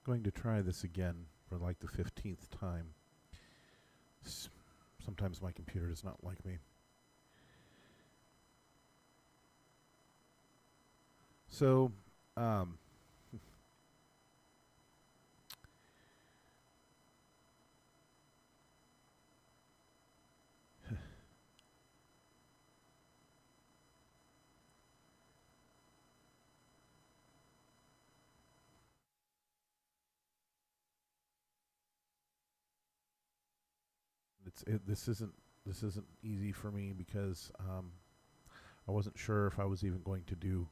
Going to try this again for like the 15th time. Sometimes my computer does not like me. So, this isn't easy for me because I wasn't sure if I was even going to do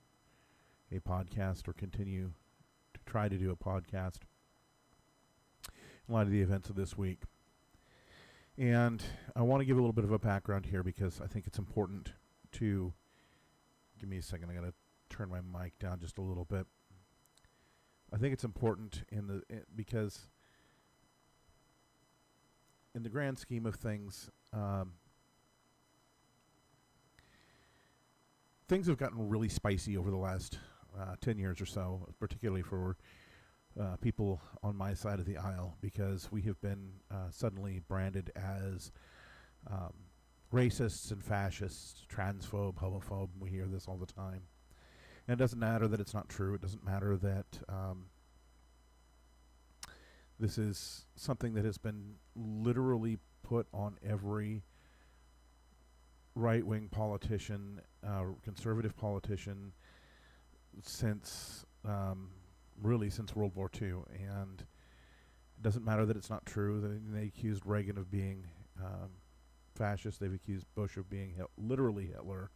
a podcast or continue to try to do a podcast in light of the events of this week. And I want to give a little bit of a background here because I think it's important to give me a second. I got to turn my mic down just a little bit. I think it's important because in the grand scheme of things, things have gotten really spicy over the last 10 years or so, particularly for people on my side of the aisle, because we have been suddenly branded as racists and fascists, transphobe, homophobe. We hear this all the time. And it doesn't matter that it's not true. It doesn't matter that this is something that has been literally put on every right-wing politician, conservative politician, since since World War II. And it doesn't matter that it's not true. They accused Reagan of being fascist. They've accused Bush of being literally Hitler.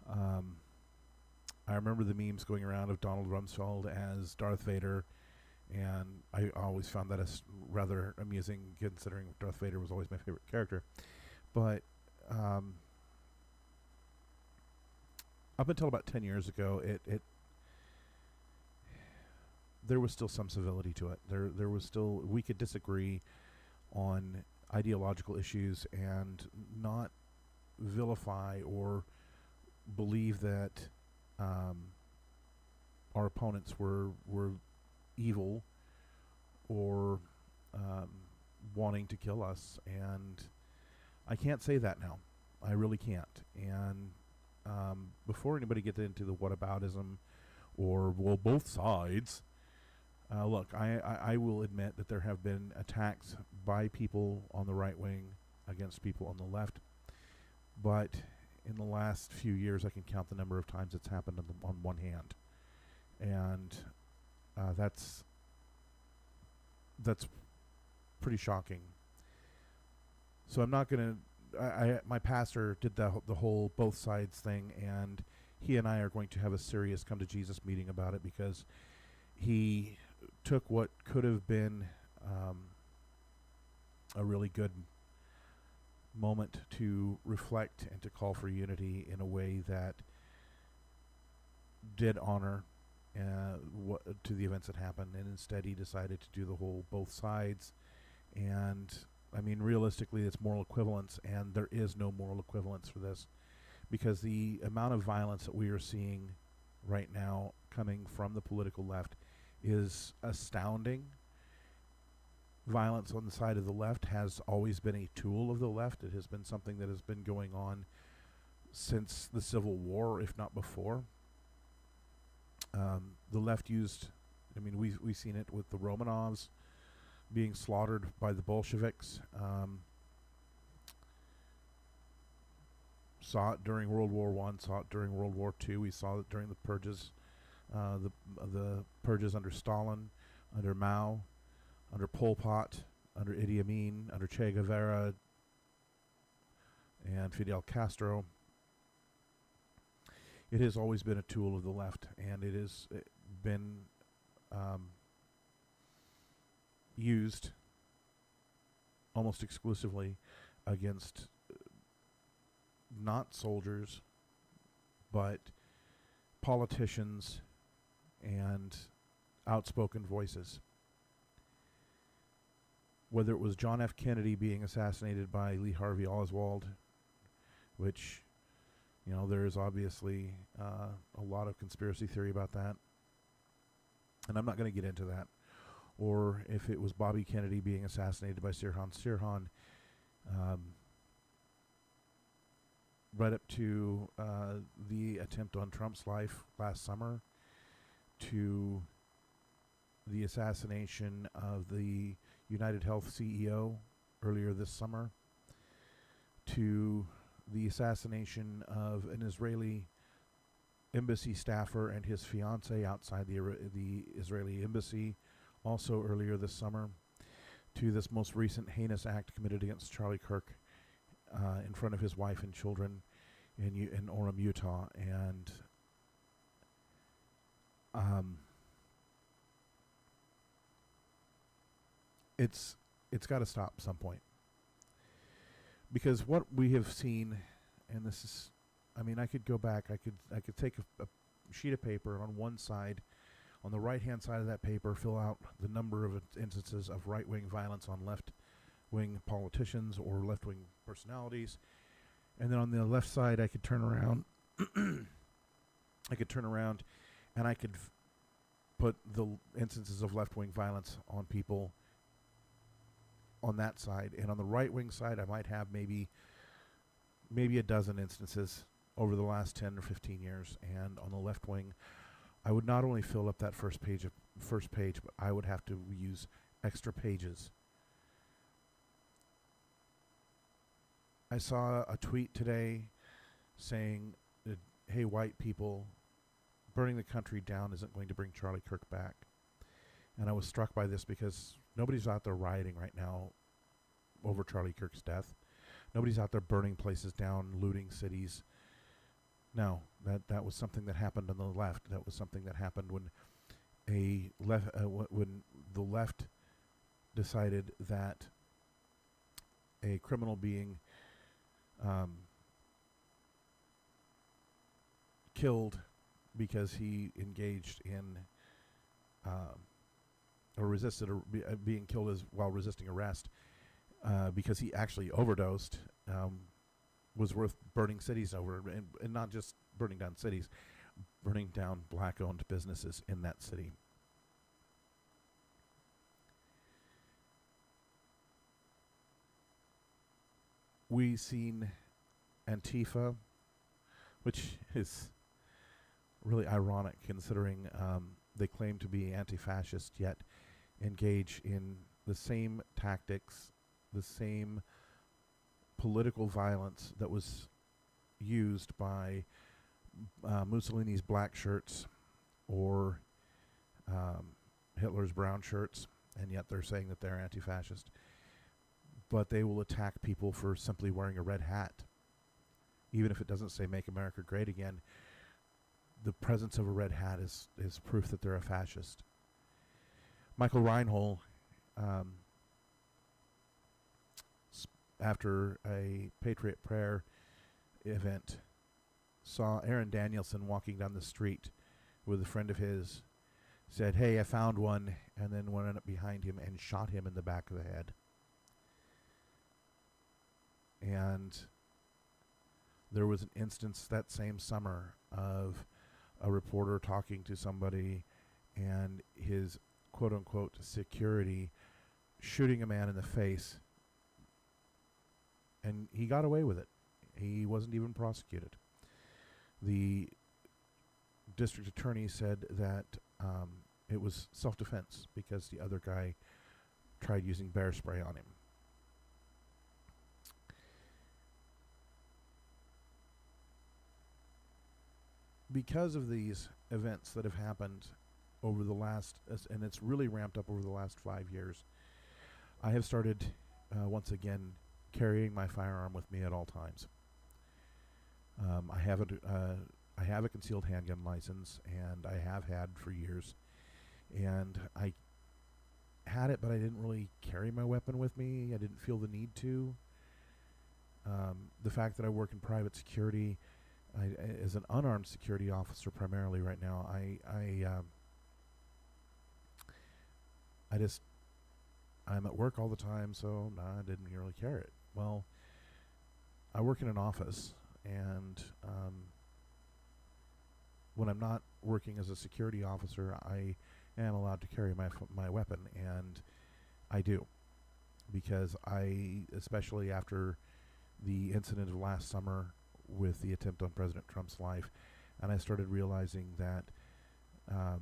I remember the memes going around of Donald Rumsfeld as Darth Vader, and I always found that as rather amusing, considering Darth Vader was always my favorite character. But up until about 10 years ago, there was still some civility to it. There was still, we could disagree on ideological issues and not vilify or believe that our opponents were evil or wanting to kill us. And I can't say that now. I really can't. And before anybody gets into the whataboutism or, well, both sides, look, I will admit that there have been attacks by people on the right wing against people on the left. But in the last few years, I can count the number of times it's happened on one hand. And that's pretty shocking. So I'm not going to... my pastor did the whole both sides thing, and he and I are going to have a serious come to Jesus meeting about it, because he took what could have been a really good moment to reflect and to call for unity in a way that did honor to the events that happened, and instead he decided to do the whole both sides. And I mean, realistically, it's moral equivalence, and there is no moral equivalence for this, because the amount of violence that we are seeing right now coming from the political left is astounding. Violence on the side of the left has always been a tool of the left. It has been something that has been going on since the Civil War, if not before. The left used, I mean, we've seen it with the Romanovs being slaughtered by the Bolsheviks. Saw it during World War I, saw it during World War II. We saw it during the purges, the purges under Stalin, under Mao, under Pol Pot, under Idi Amin, under Che Guevara, and Fidel Castro. It has always been a tool of the left, and it has been used almost exclusively against not soldiers, but politicians and outspoken voices. Whether it was John F. Kennedy being assassinated by Lee Harvey Oswald, which, you know, there is obviously a lot of conspiracy theory about that, and I'm not going to get into that. or if it was Bobby Kennedy being assassinated by Sirhan Sirhan, right up to the attempt on Trump's life last summer, to the assassination of the United Health CEO earlier this summer, to the assassination of an Israeli embassy staffer and his fiancée outside the Israeli embassy also earlier this summer, to this most recent heinous act committed against Charlie Kirk in front of his wife and children in Orem, Utah. And it's got to stop at some point. Because what we have seen, and this is, I mean, I could go back, I could take a sheet of paper, and on one side, on the right-hand side of that paper, fill out the number of instances of right-wing violence on left-wing politicians or left-wing personalities. And then on the left side, I could turn around. I could turn around, and I could put the instances of left-wing violence on people on that side. And on the right-wing side, I might have maybe a dozen instances over the last 10 or 15 years. And on the left wing, I would not only fill up that first page, but I would have to use extra pages. I saw a tweet today saying that, hey, white people, burning the country down isn't going to bring Charlie Kirk back. And I was struck by this because nobody's out there rioting right now over Charlie Kirk's death. Nobody's out there burning places down, looting cities. No, that was something that happened on the left. That was something that happened when when the left decided that a criminal being killed because he engaged in or resisted being killed while resisting arrest because he actually overdosed was worth burning cities over, and not just burning down cities, burning down black-owned businesses in that city. We've seen Antifa, which is really ironic considering they claim to be anti-fascist, yet engage in the same tactics, the same political violence that was used by Mussolini's black shirts or Hitler's brown shirts, and yet they're saying that they're anti-fascist. But they will attack people for simply wearing a red hat. Even if it doesn't say "Make America Great Again," the presence of a red hat is proof that they're a fascist. Michael Reinhold, after a Patriot Prayer event, saw Aaron Danielson walking down the street with a friend of his, said, "Hey, I found one," and then went up behind him and shot him in the back of the head. And there was an instance that same summer of a reporter talking to somebody and his quote-unquote security shooting a man in the face, and he got away with it. He wasn't even prosecuted. The district attorney said that it was self-defense because the other guy tried using bear spray on him. Because of these events that have happened over the last, and it's really ramped up over the last 5 years, I have started once again carrying my firearm with me at all times. I have a concealed handgun license, and I have had for years. And I had it, but I didn't really carry my weapon with me. I didn't feel the need to. The fact that I work in private security, as an unarmed security officer primarily right now, I'm at work all the time, so I didn't really carry it. Well, I work in an office, and when I'm not working as a security officer, I am allowed to carry my weapon, and I do, because especially after the incident of last summer with the attempt on President Trump's life, and I started realizing that um,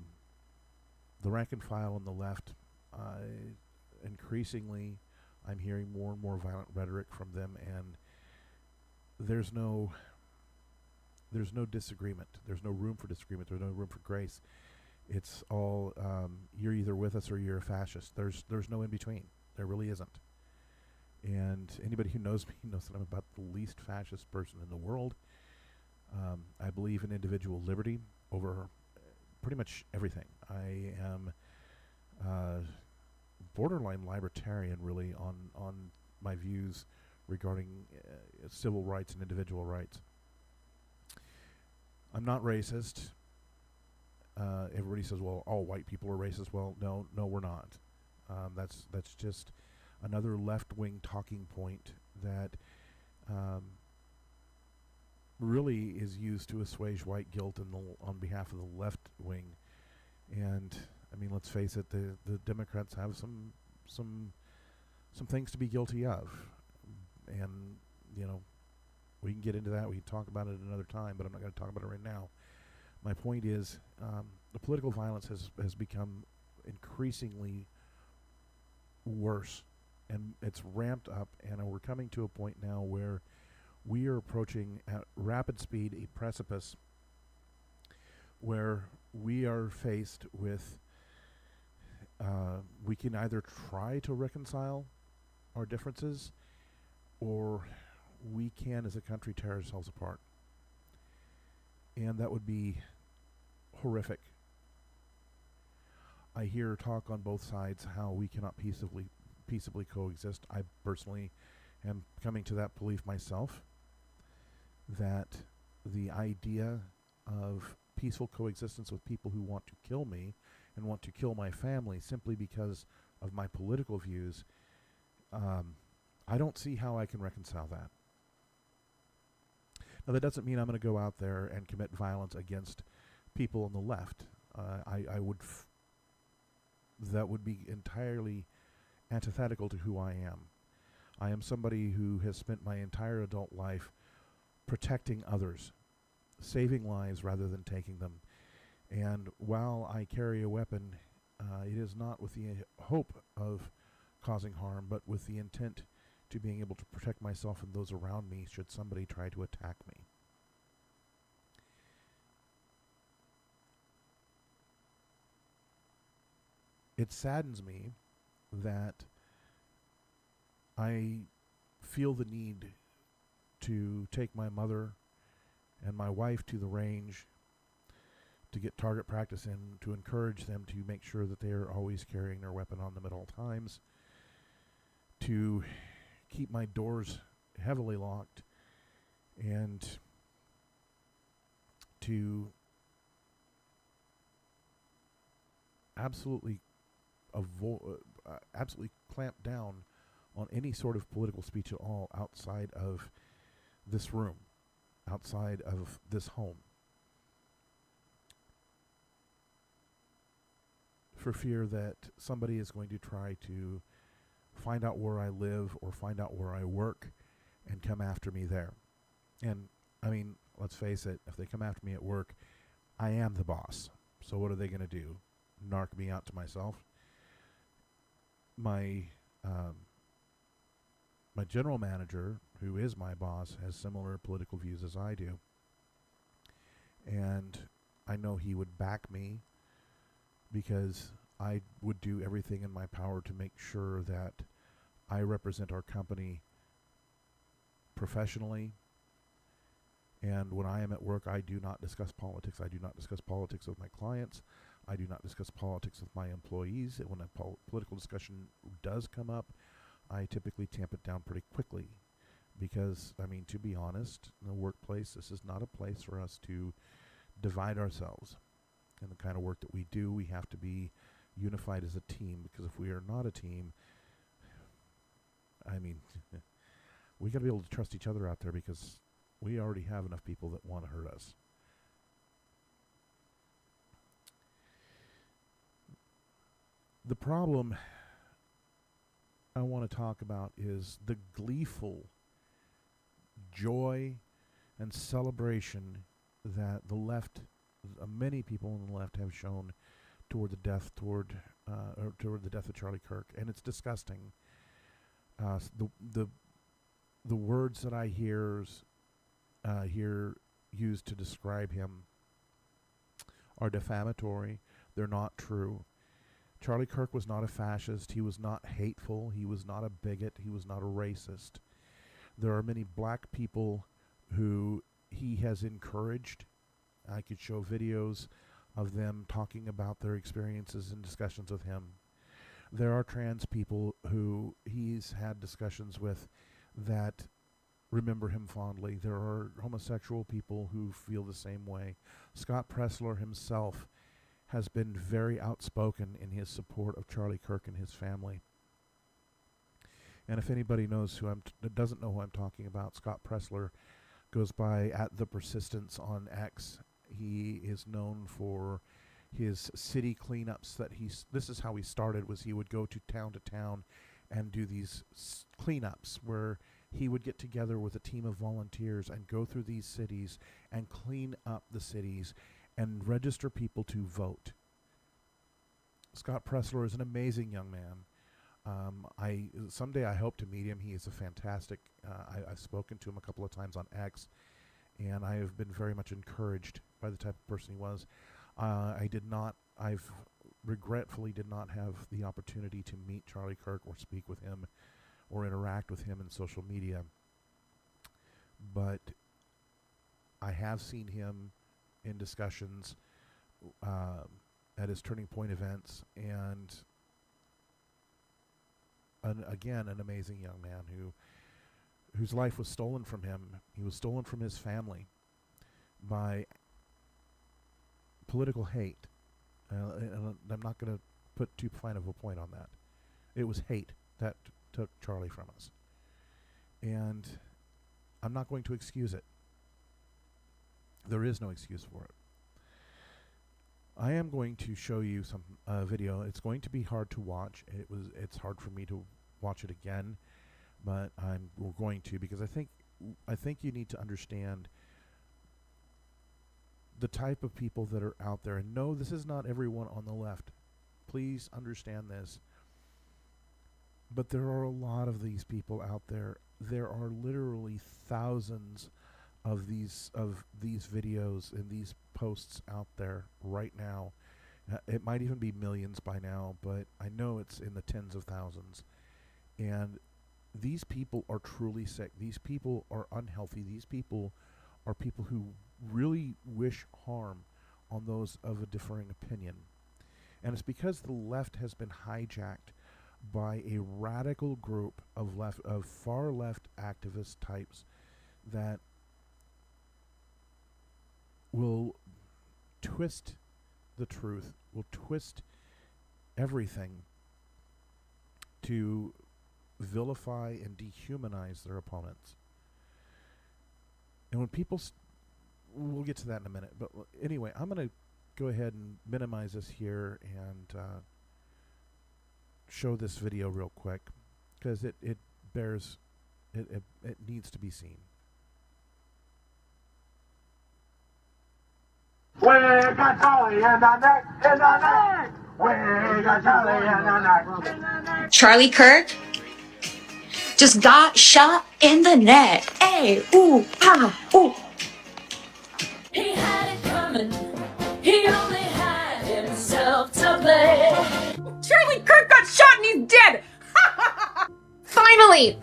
the rank and file on the left, increasingly, I'm hearing more and more violent rhetoric from them, and there's no disagreement. There's no room for disagreement. There's no room for grace. It's all you're either with us or you're a fascist. There's no in between. There really isn't. And anybody who knows me knows that I'm about the least fascist person in the world. I believe in individual liberty over pretty much everything. I am borderline libertarian, really, on my views regarding civil rights and individual rights. I'm not racist. Everybody says, "Well, all white people are racist." Well, no, we're not. That's just another left-wing talking point that really is used to assuage white guilt on behalf of the left wing. And I mean, let's face it, the Democrats have some things to be guilty of, and we can get into that. We can talk about it another time, but I'm not going to talk about it right now. My point is, the political violence has become increasingly worse, and it's ramped up, and we're coming to a point now where we are approaching at rapid speed a precipice where we are faced with we can either try to reconcile our differences, or we can, as a country, tear ourselves apart. And that would be horrific. I hear talk on both sides how we cannot peaceably coexist. I personally am coming to that belief myself, that the idea of peaceful coexistence with people who want to kill me and want to kill my family simply because of my political views, I don't see how I can reconcile that. Now, that doesn't mean I'm going to go out there and commit violence against people on the left. That would be entirely antithetical to who I am. I am somebody who has spent my entire adult life protecting others, saving lives rather than taking them. And while I carry a weapon, it is not with the hope of causing harm, but with the intent to being able to protect myself and those around me should somebody try to attack me. It saddens me that I feel the need to take my mother and my wife to the range to get target practice in, to encourage them to make sure that they are always carrying their weapon on them at all times, to keep my doors heavily locked, and to absolutely absolutely clamp down on any sort of political speech at all outside of this room, outside of this home, for fear that somebody is going to try to find out where I live or find out where I work and come after me there. And I mean, let's face it, if they come after me at work, I am the boss. So what are they going to do? Narc me out to myself? My general manager, who is my boss, has similar political views as I do. And I know he would back me, because I would do everything in my power to make sure that I represent our company professionally. And when I am at work, I do not discuss politics. I do not discuss politics with my clients. I do not discuss politics with my employees. And when a political discussion does come up, I typically tamp it down pretty quickly. Because, I mean, to be honest, in the workplace, this is not a place for us to divide ourselves. And the kind of work that we do, we have to be unified as a team, because if we are not a team, I mean, we got to be able to trust each other out there, because we already have enough people that want to hurt us. The problem I want to talk about is the gleeful joy and celebration that the left, many people on the left, have shown toward the death, toward the death of Charlie Kirk, and it's disgusting. The words that I hear used to describe him are defamatory. They're not true. Charlie Kirk was not a fascist. He was not hateful. He was not a bigot. He was not a racist. There are many black people who he has encouraged. I could show videos of them talking about their experiences and discussions with him. There are trans people who he's had discussions with that remember him fondly. There are homosexual people who feel the same way. Scott Presler himself has been very outspoken in his support of Charlie Kirk and his family. And if anybody knows doesn't know who I'm talking about, Scott Presler goes by @ThePersistence on X. He is known for his city cleanups this is how he started, was he would go to town and do these cleanups where he would get together with a team of volunteers and go through these cities and clean up the cities and register people to vote. Scott Presler is an amazing young man. Someday I hope to meet him. He is a fantastic, I've spoken to him a couple of times on X, and I have been very much encouraged by the type of person he was. I've regretfully did not have the opportunity to meet Charlie Kirk or speak with him or interact with him in social media. But I have seen him in discussions at his Turning Point events, and again, an amazing young man whose life was stolen from him. He was stolen from his family by political hate. And I'm not going to put too fine of a point on that. It was hate that took Charlie from us. And I'm not going to excuse it. There is no excuse for it. I am going to show you some video. It's going to be hard to watch. It's hard for me to watch it again, but we're going to, because I think you need to understand the type of people that are out there. And no, this is not everyone on the left. Please understand this. But there are a lot of these people out there. There are literally thousands of these videos and these posts out there right now. It might even be millions by now, but I know it's in the tens of thousands. And these people are truly sick. These people are unhealthy. These people are people who really wish harm on those of a differing opinion. And it's because the left has been hijacked by a radical group of far left activist types that will twist the truth, will twist everything to vilify and dehumanize their opponents. And when people we'll get to that in a minute, but anyway, I'm going to go ahead and minimize this here and show this video real quick, because it needs to be seen. We got Charlie in the neck, in the neck. We got Charlie in the neck. Charlie Kirk just got shot in the neck. Hey, ooh, ah, ooh. He had it coming. He only had himself to blame. Charlie Kirk got shot and he's dead. Finally.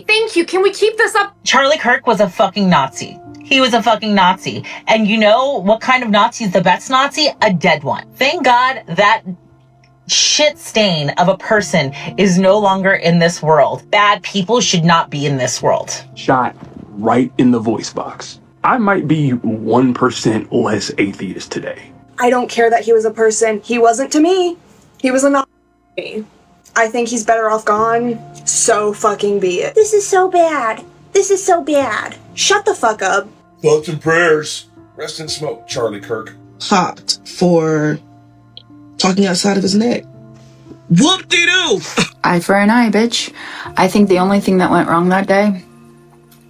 Thank you. Can we keep this up? Charlie Kirk was a fucking Nazi. He was a fucking Nazi. And you know what kind of Nazi is the best Nazi? A dead one. Thank God that shit stain of a person is no longer in this world. Bad people should not be in this world. Shot right in the voice box. I might be 1% less atheist today. I don't care that he was a person. He wasn't to me. He was a Nazi to me. I think he's better off gone. So fucking be it. This is so bad. Shut the fuck up. Thoughts and prayers. Rest in smoke, Charlie Kirk. Popped for talking outside of his neck. Whoop-de-doo! Eye for an eye, bitch. I think the only thing that went wrong that day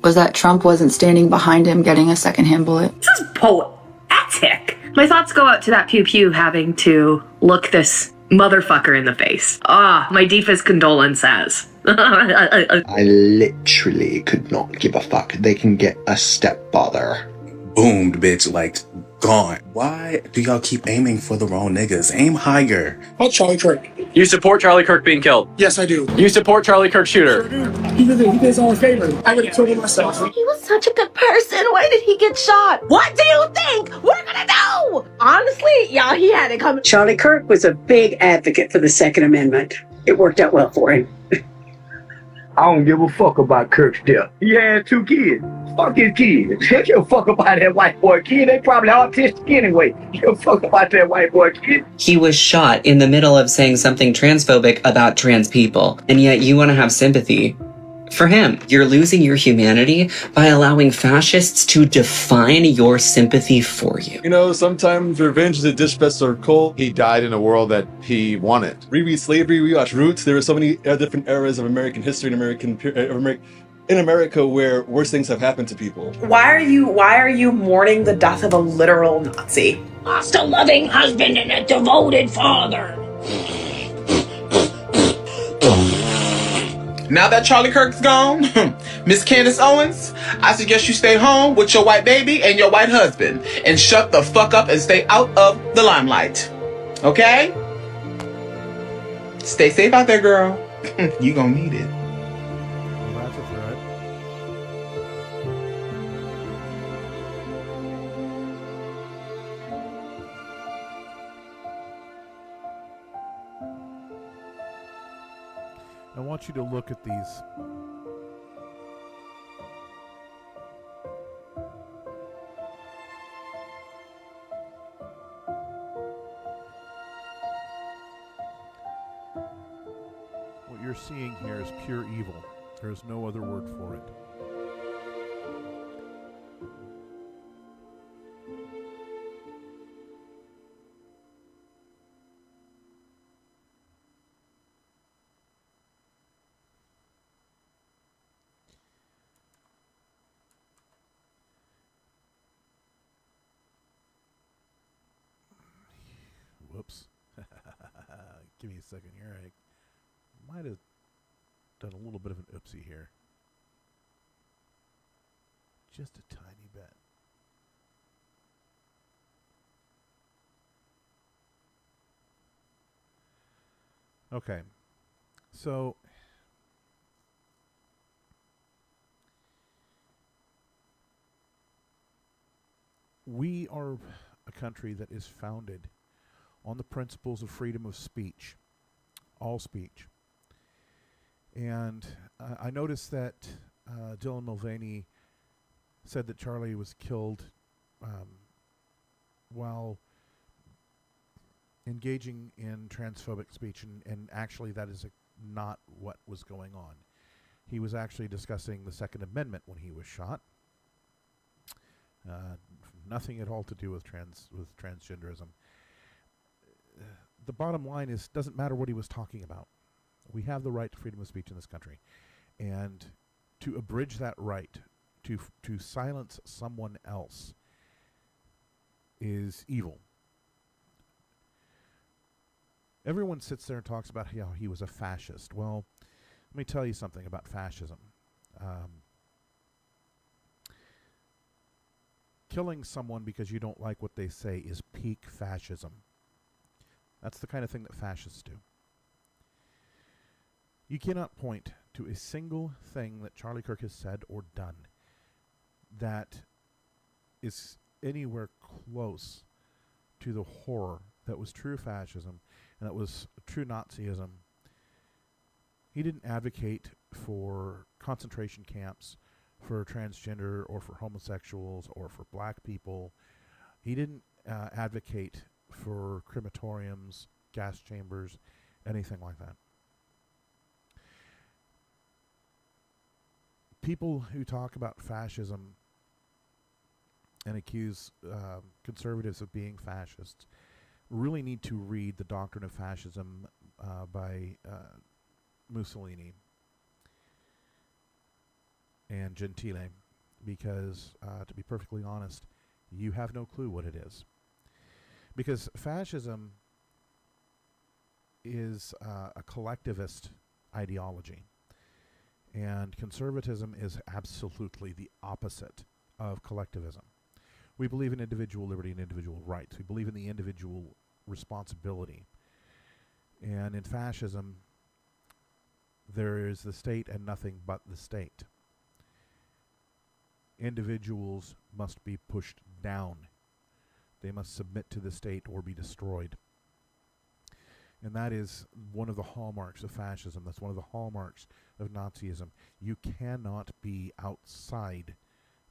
was that Trump wasn't standing behind him getting a secondhand bullet. This is poetic. My thoughts go out to that pew pew having to look this motherfucker in the face. My deepest condolences. I literally could not give a fuck. They can get a stepfather. Boomed, bitch, like, gone. Why do y'all keep aiming for the wrong niggas? Aim higher. Fuck Charlie Kirk. You support Charlie Kirk being killed? Yes, I do. You support Charlie Kirk shooter? He did his own favor. I would have killed him myself. He was such a good person. Why did he get shot? What do you think we're gonna do? Honestly, yeah, he had it coming. Charlie Kirk was a big advocate for the Second Amendment. It worked out well for him. I don't give a fuck about Kirk's death. He had 2 kids. Fuck his kids. He give a fuck about that white boy kid. They probably autistic anyway. Give a fuck about that white boy kid. He was shot in the middle of saying something transphobic about trans people, and yet you want to have sympathy for him. You're losing your humanity by allowing fascists to define your sympathy for you. You know, sometimes revenge is a dish best served cold. He died in a world that he wanted. Reread slavery, rewatch Roots. There were so many different eras of American history and in America where worse things have happened to people. Why are you mourning the death of a literal Nazi? Lost a loving husband and a devoted father. Now that Charlie Kirk's gone, Miss Candace Owens, I suggest you stay home with your white baby and your white husband and shut the fuck up and stay out of the limelight. Okay? Stay safe out there, girl. You gonna need it. Well, that's a threat. I want you to look at these. What you're seeing here is pure evil. There is no other word for it. Whoops. Give me a second here. I might have done a little bit of an oopsie here. Just a tiny bit. Okay. So we are a country that is founded on the principles of freedom of speech, all speech. And I noticed that Dylan Mulvaney said that Charlie was killed while engaging in transphobic speech, and actually that is not what was going on. He was actually discussing the Second Amendment when he was shot. Nothing at all to do with transgenderism. The bottom line is, doesn't matter what he was talking about. We have the right to freedom of speech in this country, and to abridge that right, to silence someone else, is evil. Everyone sits there and talks about how he was a fascist. Well, let me tell you something about fascism. Killing someone because you don't like what they say is peak fascism. That's the kind of thing that fascists do. You cannot point to a single thing that Charlie Kirk has said or done that is anywhere close to the horror that was true fascism and that was true Nazism. He didn't advocate for concentration camps for transgender or for homosexuals or for black people. He didn't advocate for crematoriums, gas chambers, anything like that. People who talk about fascism and accuse conservatives of being fascists really need to read The Doctrine of Fascism by Mussolini and Gentile, because, to be perfectly honest, you have no clue what it is. Because fascism is a collectivist ideology, and conservatism is absolutely the opposite of collectivism. We believe in individual liberty and individual rights. We believe in the individual responsibility. And in fascism, there is the state and nothing but the state. Individuals must be pushed down. They must submit to the state or be destroyed. And that is one of the hallmarks of fascism. That's one of the hallmarks of Nazism. You cannot be outside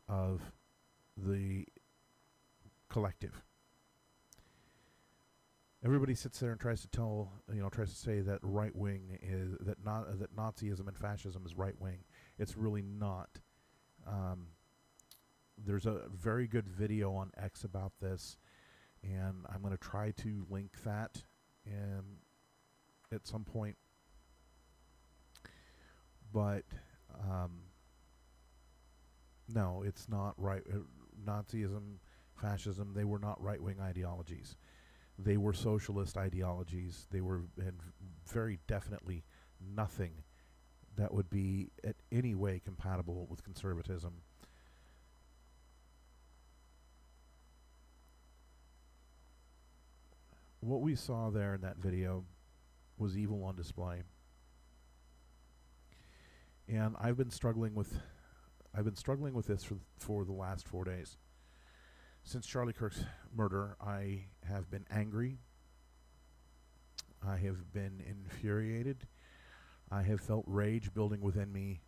of the collective. Everybody sits there and tries to say that right wing is that Nazism and fascism is right wing. It's really not. There's a very good video on X about this, and I'm going to try to link that at some point. But no, it's not right. Nazism, fascism, they were not right-wing ideologies. They were socialist ideologies. They were very definitely nothing that would be in any way compatible with conservatism. What we saw there in that video was evil on display. And I've been struggling with this for the last 4 days. Since Charlie Kirk's murder, I have been angry. I have been infuriated. I have felt rage building within me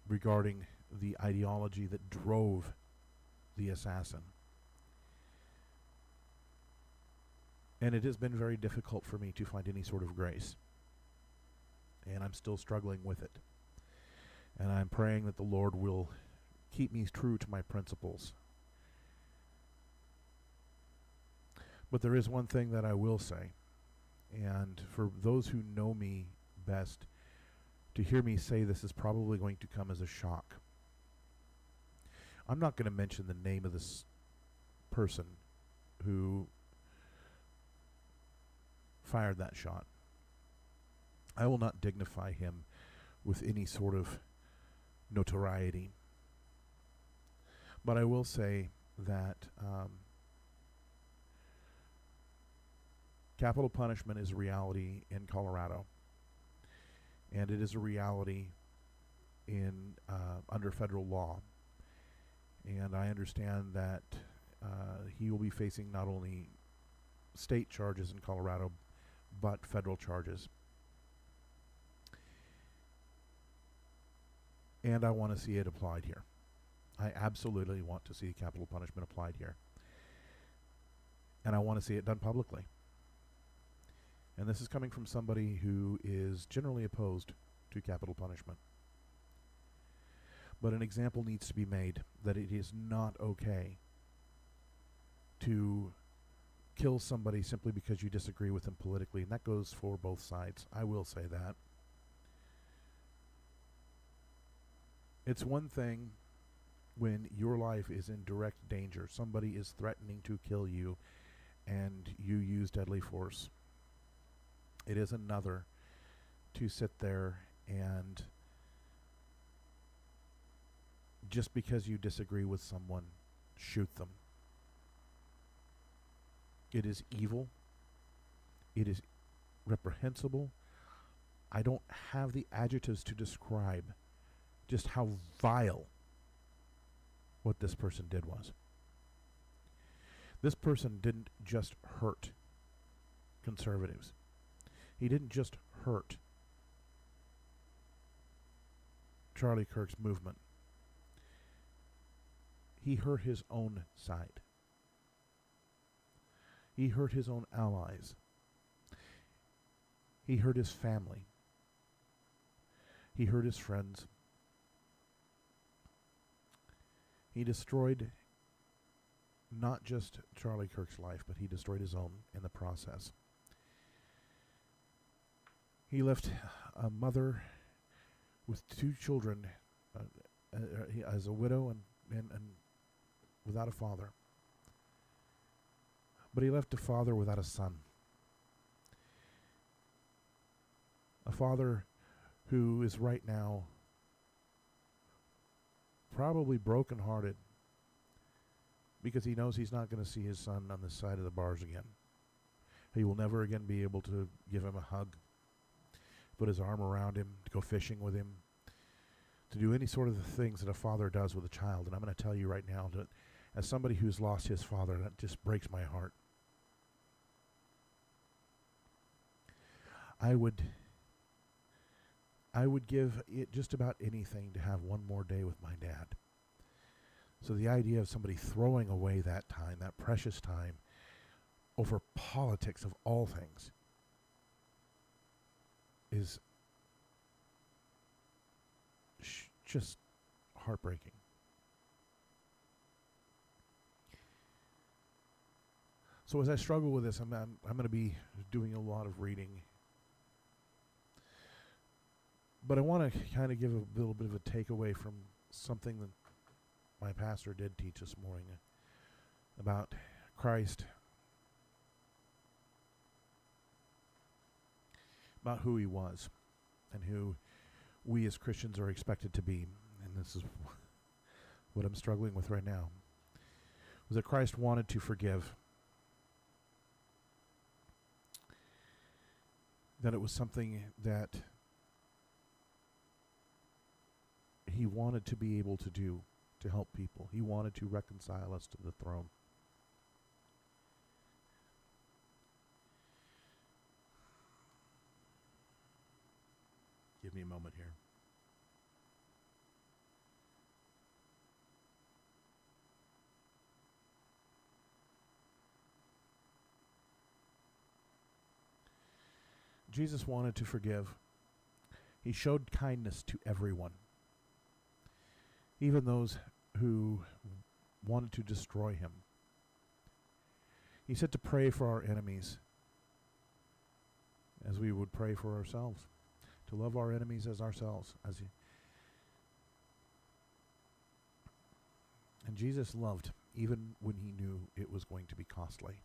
regarding the ideology that drove the assassin. And it has been very difficult for me to find any sort of grace. And I'm still struggling with it. And I'm praying that the Lord will keep me true to my principles. But there is one thing that I will say, and for those who know me best, to hear me say this is probably going to come as a shock. I'm not going to mention the name of this person who fired that shot. I will not dignify him with any sort of notoriety. But I will say that capital punishment is a reality in Colorado, and it is a reality in under federal law. And I understand that he will be facing not only state charges in Colorado, but federal charges. And I want to see it applied here. I absolutely want to see capital punishment applied here. And I want to see it done publicly. And this is coming from somebody who is generally opposed to capital punishment. But an example needs to be made that it is not okay to kill somebody simply because you disagree with them politically, and that goes for both sides. I will say that. It's one thing when your life is in direct danger. Somebody is threatening to kill you, and you use deadly force. It is another to sit there and just because you disagree with someone, shoot them. It is evil. It is reprehensible. I don't have the adjectives to describe just how vile what this person did was. This person didn't just hurt conservatives. He didn't just hurt Charlie Kirk's movement. He hurt his own side. He hurt his own allies. He hurt his family. He hurt his friends. He destroyed not just Charlie Kirk's life, but he destroyed his own in the process. He left a mother with 2 children as a widow and without a father. But he left a father without a son. A father who is right now probably brokenhearted because he knows he's not going to see his son on this side of the bars again. He will never again be able to give him a hug, put his arm around him, to go fishing with him, to do any sort of the things that a father does with a child. And I'm going to tell you right now that as somebody who's lost his father, that just breaks my heart. I would give it just about anything to have one more day with my dad. So the idea of somebody throwing away that time, that precious time, over politics of all things is just heartbreaking. So as I struggle with this, I'm going to be doing a lot of reading. But I want to kind of give a little bit of a takeaway from something that my pastor did teach this morning about Christ, about who he was and who we as Christians are expected to be. And this is what I'm struggling with right now. Was that Christ wanted to forgive. That it was something that he wanted to be able to do to help people. He wanted to reconcile us to the throne. Give me a moment here. Jesus wanted to forgive. He showed kindness to everyone, even those who wanted to destroy him. He said to pray for our enemies as we would pray for ourselves, to love our enemies as ourselves. And Jesus loved even when he knew it was going to be costly.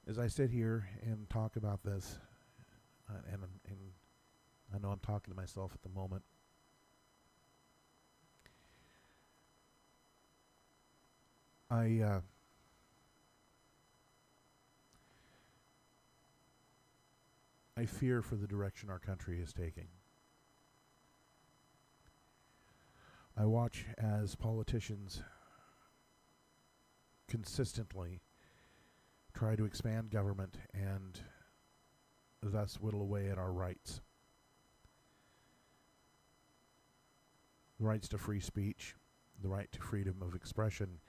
As I sit here and talk about this, and I know I'm talking to myself at the moment, I fear for the direction our country is taking. I watch as politicians consistently try to expand government and thus whittle away at our rights. The rights to free speech, the right to freedom of expression,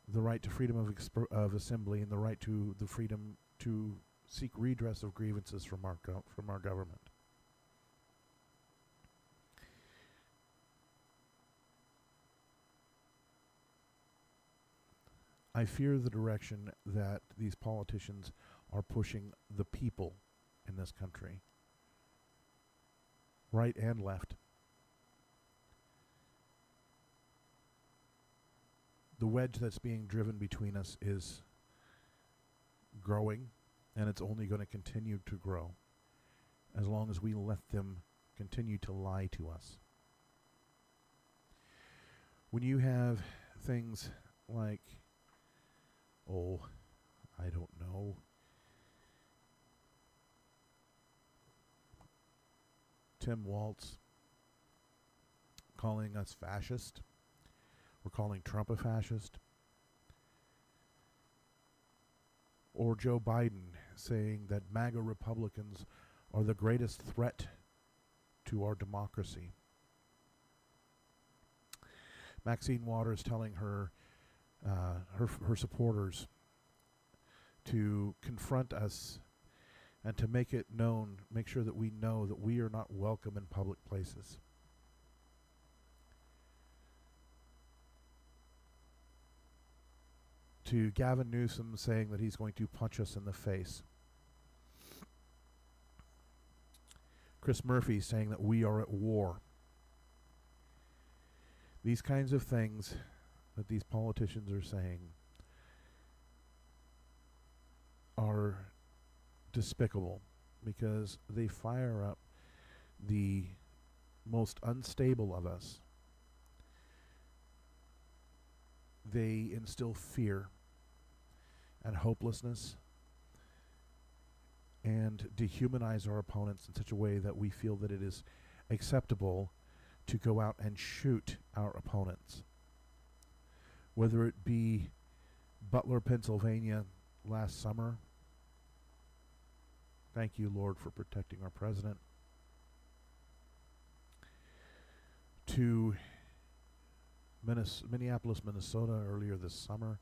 the right to freedom of assembly, and the right to the freedom to seek redress of grievances from our government. I fear the direction that these politicians are pushing the people in this country, right and left. The wedge that's being driven between us is growing, and it's only going to continue to grow as long as we let them continue to lie to us. When you have things like, I don't know, Tim Walz calling us fascist, or calling Trump a fascist, or Joe Biden saying that MAGA Republicans are the greatest threat to our democracy. Maxine Waters telling her supporters to confront us and to make it known, make sure that we know that we are not welcome in public places. to Gavin Newsom saying that he's going to punch us in the face. Chris Murphy saying that we are at war. These kinds of things that these politicians are saying are despicable because they fire up the most unstable of us. They instill fear and hopelessness and dehumanize our opponents in such a way that we feel that it is acceptable to go out and shoot our opponents. Whether it be Butler, Pennsylvania last summer. Thank you, Lord, for protecting our president. To Minneapolis, Minnesota earlier this summer.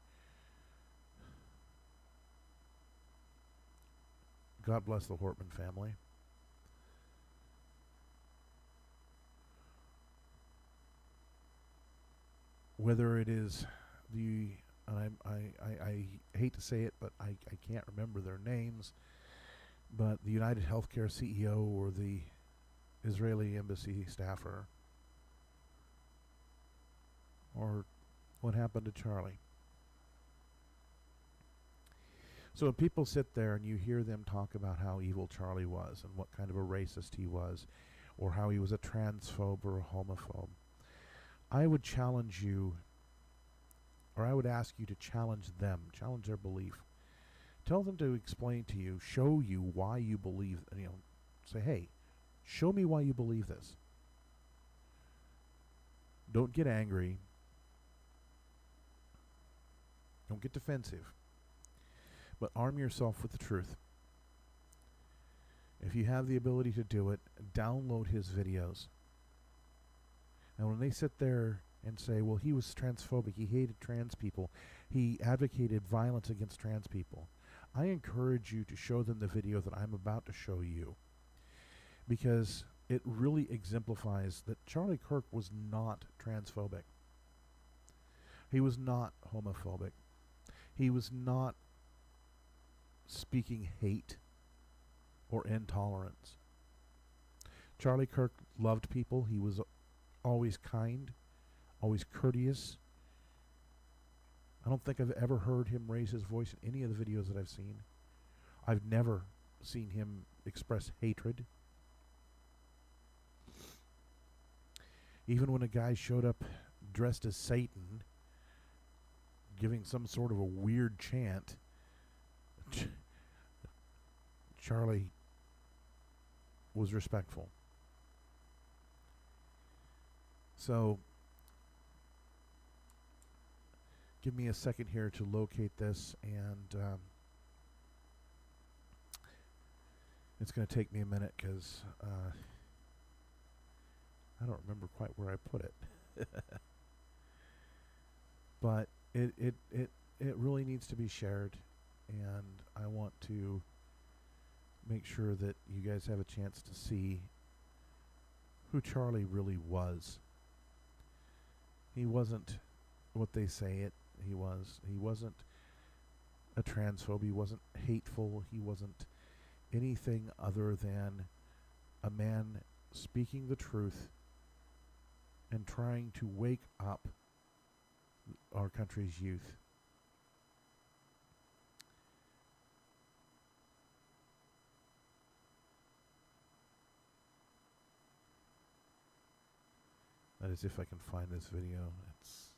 God bless the Hortman family. Whether it is the, and I hate to say it, but I can't remember their names, but the United Healthcare CEO or the Israeli embassy staffer, or what happened to Charlie. So when people sit there and you hear them talk about how evil Charlie was and what kind of a racist he was, or how he was a transphobe or a homophobe, I would challenge you, or I would ask you to challenge them, challenge their belief. Tell them to explain to you, show you why you believe, say, hey, show me why you believe this. Don't get angry. Don't get defensive. But arm yourself with the truth. If you have the ability to do it, download his videos. And when they sit there and say, well, he was transphobic, he hated trans people, he advocated violence against trans people, I encourage you to show them the video that I'm about to show you. Because it really exemplifies that Charlie Kirk was not transphobic. He was not homophobic. He was not speaking hate or intolerance. Charlie Kirk loved people. He was always kind, always courteous. I don't think I've ever heard him raise his voice in any of the videos that I've seen. I've never seen him express hatred. Even when a guy showed up dressed as Satan, giving some sort of a weird chant, Charlie was respectful. So, give me a second here to locate this, and it's going to take me a minute because I don't remember quite where I put it. But it really needs to be shared, and I want to make sure that you guys have a chance to see who Charlie really was. He wasn't what they say he was. He wasn't a transphobe. He wasn't hateful. He wasn't anything other than a man speaking the truth and trying to wake up our country's youth. That is, if I can find this video. It's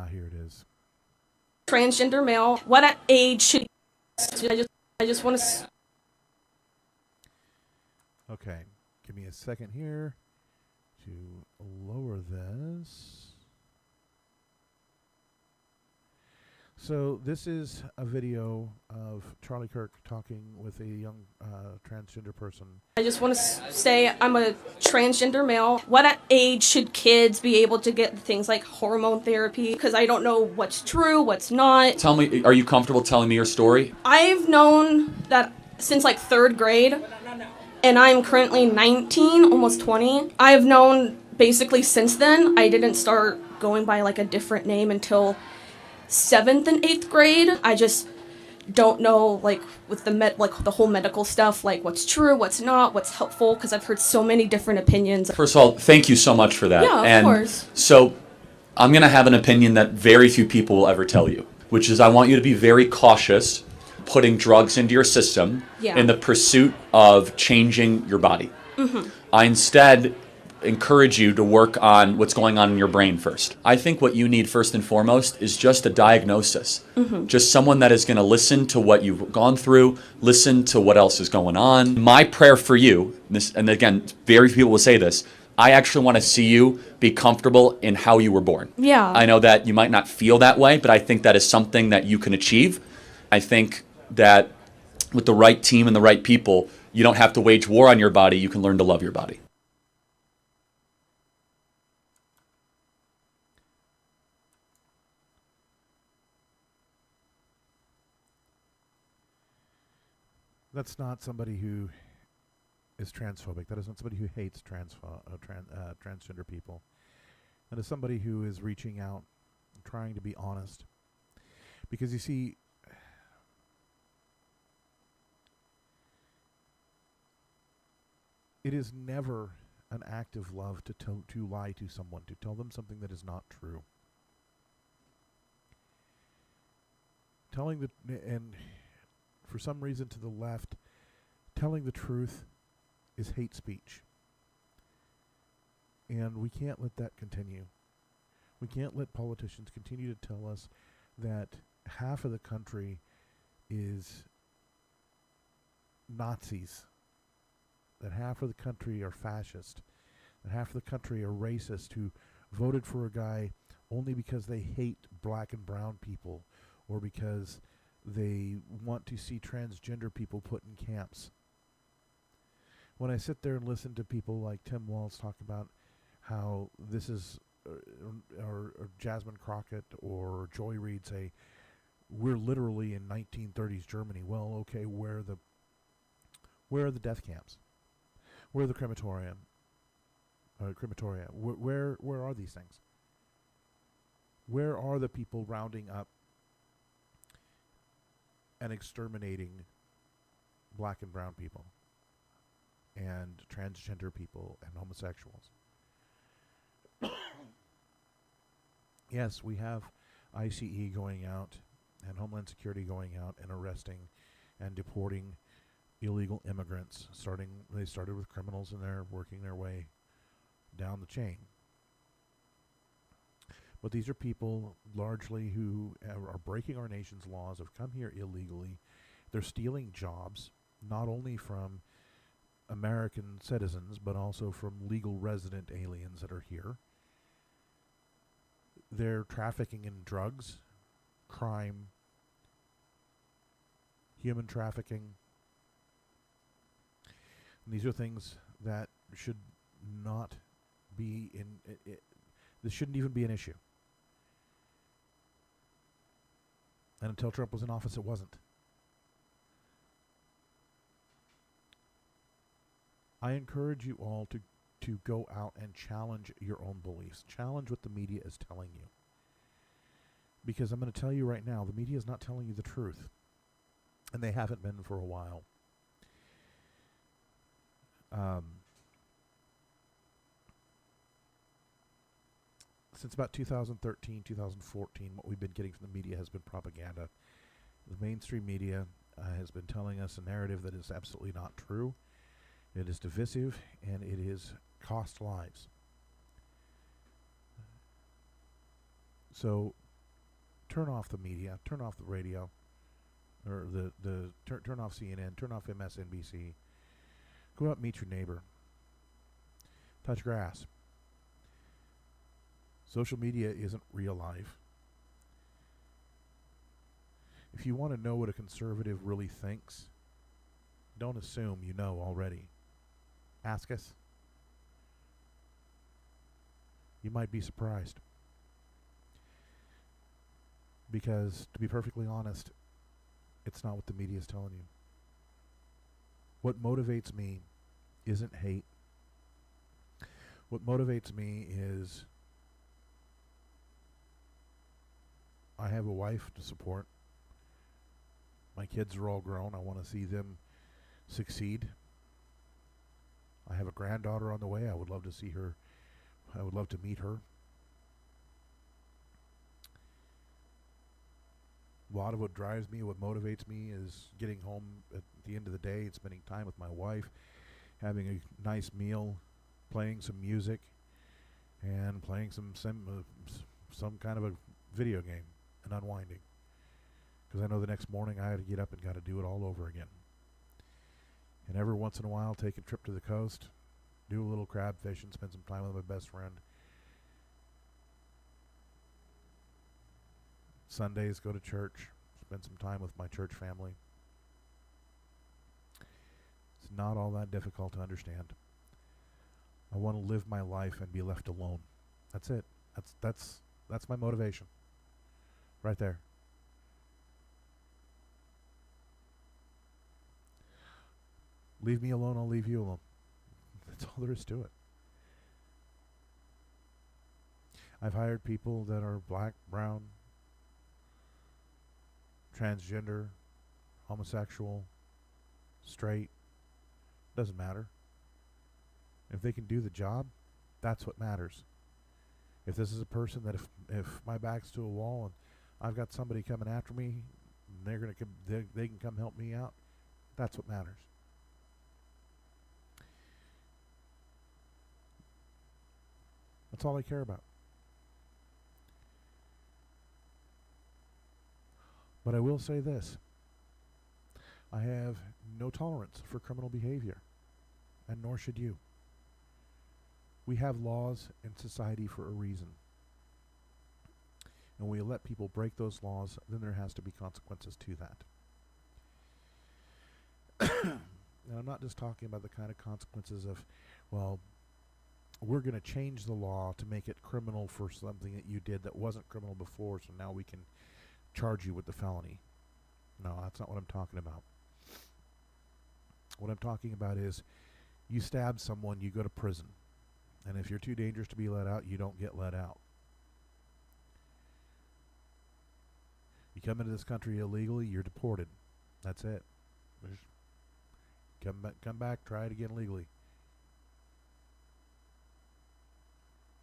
here it is. Transgender male. What age should he? I just want to. Okay, give me a second here to lower this. So this is a video of Charlie Kirk talking with a young transgender person. I just want to say I'm a transgender male. What age should kids be able to get things like hormone therapy? Because I don't know what's true, what's not. Tell me, are you comfortable telling me your story? I've known that since like 3rd grade, and I'm currently 19, almost 20. I've known basically since then. I didn't start going by like a different name until 7th and 8th grade. I just don't know, like, with the whole medical stuff, like what's true, what's not, what's helpful, because I've heard so many different opinions. First of all, thank you so much for that. Yeah, of course. So I'm going to have an opinion that very few people will ever tell you, which is I want you to be very cautious putting drugs into your system in the pursuit of changing your body. Mm-hmm. I instead encourage you to work on what's going on in your brain first. I think what you need first and foremost is just a diagnosis. Mm-hmm. Just someone that is going to listen to what you've gone through, listen to what else is going on. My prayer for you, and again, very few people will say this, I actually want to see you be comfortable in how you were born. Yeah. I know that you might not feel that way, but I think that is something that you can achieve. I think that with the right team and the right people, you don't have to wage war on your body, you can learn to love your body. That's not somebody who is transphobic. That is not somebody who hates transgender people. That is somebody who is reaching out and trying to be honest. Because you see, it is never an act of love to lie to someone, to tell them something that is not true. And for some reason to the left, telling the truth is hate speech. And we can't let that continue. We can't let politicians continue to tell us that half of the country is Nazis, that half of the country are fascist, that half of the country are racist who voted for a guy only because they hate black and brown people or because they want to see transgender people put in camps. When I sit there and listen to people like Tim Walz talk about how this is, or Jasmine Crockett or Joy Reid say, we're literally in 1930s Germany. Well, okay, where are the death camps? Where are the crematoria? Where are these things? Where are the people rounding up and exterminating black and brown people and transgender people and homosexuals? Yes, we have ICE going out and Homeland Security going out and arresting and deporting illegal immigrants. They started with criminals and they're working their way down the chain. But these are people largely who are breaking our nation's laws, have come here illegally. They're stealing jobs, not only from American citizens, but also from legal resident aliens that are here. They're trafficking in drugs, crime, human trafficking. And these are things that should not be this shouldn't even be an issue. And until Trump was in office, it wasn't. I encourage you all to go out and challenge your own beliefs. Challenge what the media is telling you. Because I'm going to tell you right now, the media is not telling you the truth. And they haven't been for a while. Since about 2013, 2014, what we've been getting from the media has been propaganda. The mainstream media has been telling us a narrative that is absolutely not true. It is divisive, and it is cost lives. So, turn off the media, turn off the radio, or turn off CNN, turn off MSNBC. Go out and meet your neighbor. Touch grass. Social media isn't real life. If you want to know what a conservative really thinks, don't assume you know already. Ask us. You might be surprised. Because, to be perfectly honest, it's not what the media is telling you. What motivates me isn't hate. What motivates me is I have a wife to support. My kids are all grown. I want to see them succeed. I have a granddaughter on the way. I would love to see her. I would love to meet her. A lot of what drives me, what motivates me, is getting home at the end of the day and spending time with my wife, having a nice meal, playing some music, and playing some kind of a video game and unwinding. Because I know the next morning I got to get up and got to do it all over again. And every once in a while, take a trip to the coast, do a little crab fishing, spend some time with my best friend. Sundays, go to church, spend some time with my church family. It's not all that difficult to understand. I want to live my life and be left alone. That's it. That's my motivation. Right there. Leave me alone, I'll leave you alone. That's all there is to it. I've hired people that are black, brown, transgender, homosexual, straight. Doesn't matter. If they can do the job, that's what matters. If this is a person that if my back's to a wall and I've got somebody coming after me, and they can come help me out, that's what matters. That's all I care about. But I will say this. I have no tolerance for criminal behavior, and nor should you. We have laws in society for a reason. And we let people break those laws, then there has to be consequences to that. And I'm not just talking about the kind of consequences of, well, we're going to change the law to make it criminal for something that you did that wasn't criminal before, so now we can charge you with the felony. No, that's not what I'm talking about. What I'm talking about is you stab someone, you go to prison. And if you're too dangerous to be let out, you don't get let out. You come into this country illegally, you're deported. That's it. Come back, try it again legally.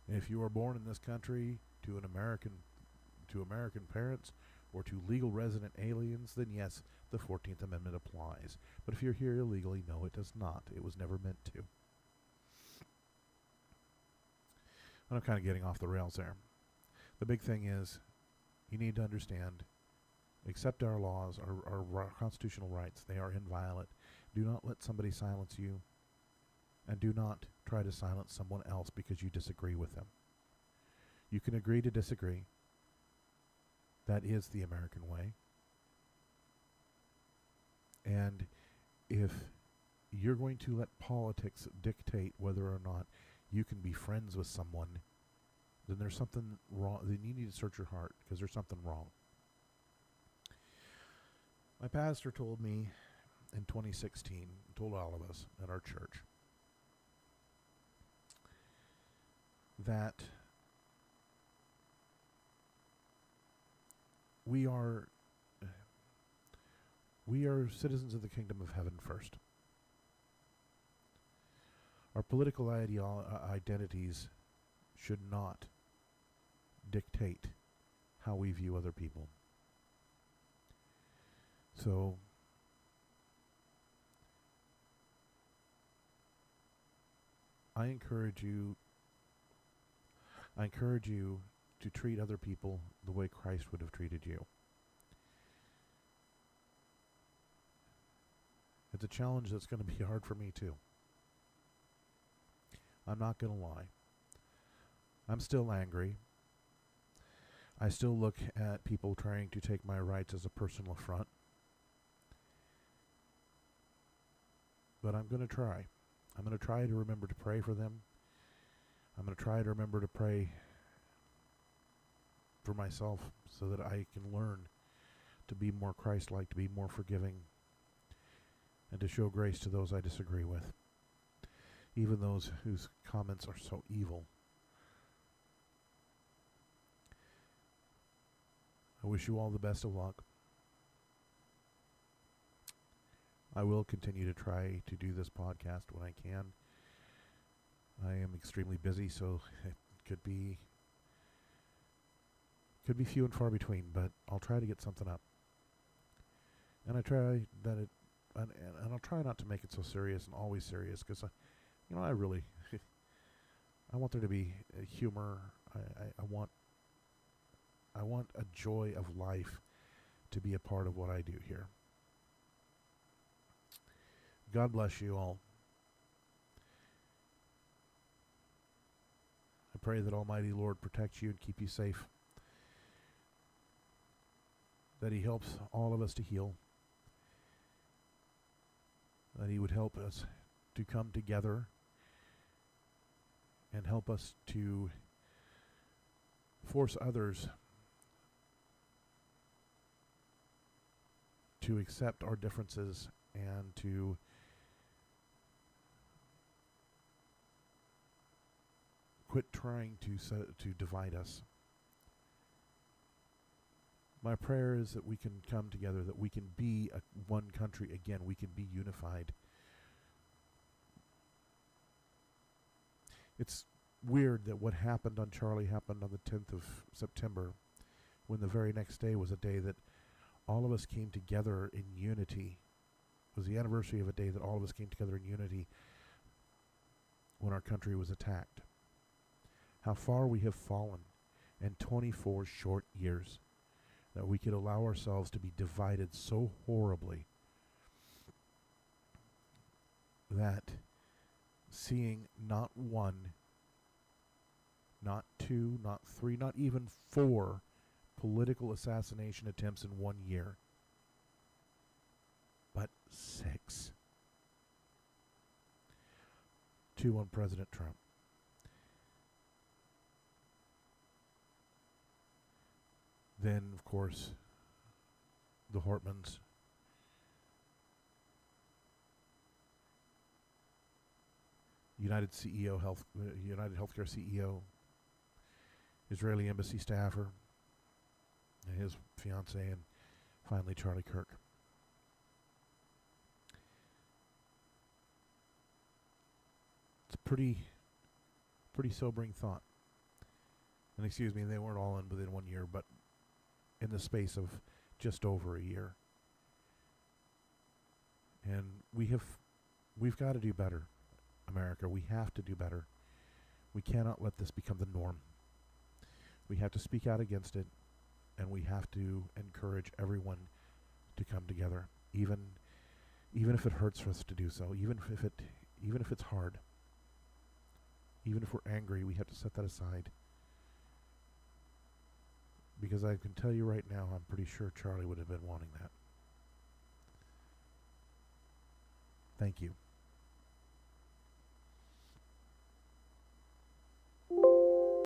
And if you are born in this country to American parents or to legal resident aliens, then yes, the 14th Amendment applies. But if you're here illegally, no, it does not. It was never meant to. And I'm kind of getting off the rails there. The big thing is, you need to understand, accept our laws, our constitutional rights. They are inviolate. Do not let somebody silence you. And do not try to silence someone else because you disagree with them. You can agree to disagree. That is the American way. And if you're going to let politics dictate whether or not you can be friends with someone, then there's something wrong. Then you need to search your heart, because there's something wrong. My pastor told me in 2016, told all of us at our church, that we are citizens of the kingdom of heaven first. Our political identities should not dictate how we view other people. So I encourage you to treat other people the way Christ would have treated you. It's a challenge that's going to be hard for me too. I'm not going to lie. I'm still angry. I still look at people trying to take my rights as a personal affront. But I'm going to try. I'm going to try to remember to pray for them. I'm going to try to remember to pray for myself so that I can learn to be more Christ-like, to be more forgiving, and to show grace to those I disagree with, even those whose comments are so evil. I wish you all the best of luck. I will continue to try to do this podcast when I can. I am extremely busy, so it could be few and far between, but I'll try to get something up. And I try that it, and I'll try not to make it so serious and always serious, because I really, I want there to be humor. I want a joy of life to be a part of what I do here. God bless you all. I pray that Almighty Lord protects you and keep you safe. That He helps all of us to heal. That He would help us to come together and help us to force others to accept our differences and to quit trying to divide us. My prayer is that we can come together, that we can be one country again, we can be unified. It's weird that what happened on Charlie happened on the 10th of September, when the very next day was a day that all of us came together in unity. It was the anniversary of a day that all of us came together in unity when our country was attacked. How far we have fallen in 24 short years, that we could allow ourselves to be divided so horribly that seeing not one, not two, not three, not even 4 political assassination attempts in 1 year, but 6. 2 on President Trump. Then, of course, the Hortmans. United Healthcare CEO, Israeli embassy staffer, and his fiancée, and finally Charlie Kirk. It's a pretty sobering thought. And excuse me, they weren't all in within 1 year, but in the space of just over a year. And we've got to do better, America. We have to do better. We cannot let this become the norm. We have to speak out against it, and we have to encourage everyone to come together, even if it hurts for us to do so, even if it's hard. Even if we're angry, we have to set that aside. Because I can tell you right now, I'm pretty sure Charlie would have been wanting that. Thank you.